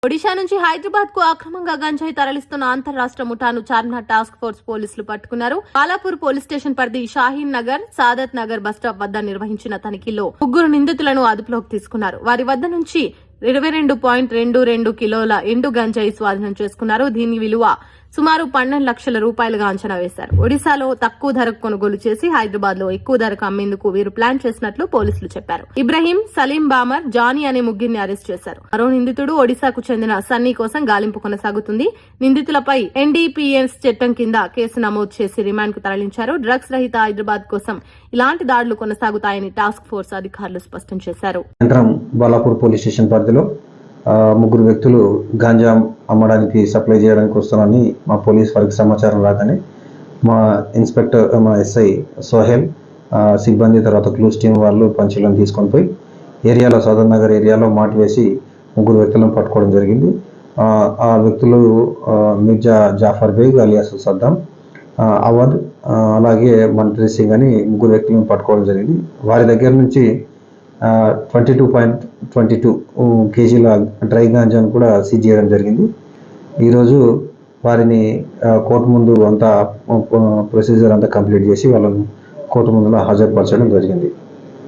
ఒడిశా నుంచి హైదరాబాద్ కు అక్రమంగా గంజాయి తరలిస్తున్న అంతర్రాష్ట్ర ముఠాను చార్మినార్ టాస్క్ ఫోర్స్ పోలీసులు పట్టుకున్నారు. బాలాపూర్ పోలీస్ స్టేషన్ పరిధి షాహీన్ నగర్, సాదత్ నగర్ బస్టాప్ వద్ద నిర్వహించిన తనిఖీల్లో 3 నిందితులను అదుపులోకి తీసుకున్నారు. వారి వద్ద నుంచి 22.22 కిలోల ఎండు గంజాయి స్వాధీనం చేసుకున్నారు. దీని విలువ సుమారు 12 లక్షల రూపాయలుగా అంచనా వేశారు. ఒడిశాలో తక్కువ ధరకు కొనుగోలు చేసి హైదరాబాద్ లో ఎక్కువ ధరకు అమ్మేందుకు వీరు ప్లాన్ చేసినట్లు పోలీసులు చెప్పారు. ఇబ్రహీం, సలీం బామర్, జానీ అనే ముగ్గురిని అరెస్ట్ చేశారు. మరో నిందితుడు ఒడిశాకు చెందిన సన్నీ కోసం గాలింపు కొనసాగుతుంది. నిందితులపై ఎన్డీపీఎస్ చట్టం కింద కేసు నమోదు చేసి రిమాండ్ కు తరలించారు. డ్రగ్స్ రహిత హైదరాబాద్ కోసం ఇలాంటి దాడులు కొనసాగుతాయని టాస్క్ ఫోర్స్ అధికారులు స్పష్టం చేశారు. బాలాపూర్ పోలీస్ స్టేషన్ పరిధిలో 3 వ్యక్తులు గాంజా అమ్మడానికి సప్లై చేయడానికి వస్తున్నారని మా పోలీస్ వారికి సమాచారం రాగానే మా ఇన్స్పెక్టర్, మా ఎస్ఐ సోహెల్ సిబ్బంది, తర్వాత క్లూస్ టీం వాళ్ళు పంచులను తీసుకొని పోయి ఏరియాలో, సదర్ నగర్ ఏరియాలో మాట వేసి 3 వ్యక్తులను పట్టుకోవడం జరిగింది. ఆ వ్యక్తులు మిర్జా జాఫర్ బేగ్ అలియాస్ సద్దాం, అవధ్, అలాగే మంట్రీ సింగ్ అని 3 వ్యక్తులను పట్టుకోవడం జరిగింది. వారి దగ్గర నుంచి 22.22 కేజీల డ్రై గాంజాను కూడా సీజ్ చేయడం జరిగింది. ఈరోజు వారిని కోర్టు ముందు అంతా ప్రొసీజర్ అంతా కంప్లీట్ చేసి వాళ్ళని కోర్టు ముందులో హాజరుపరచడం జరిగింది.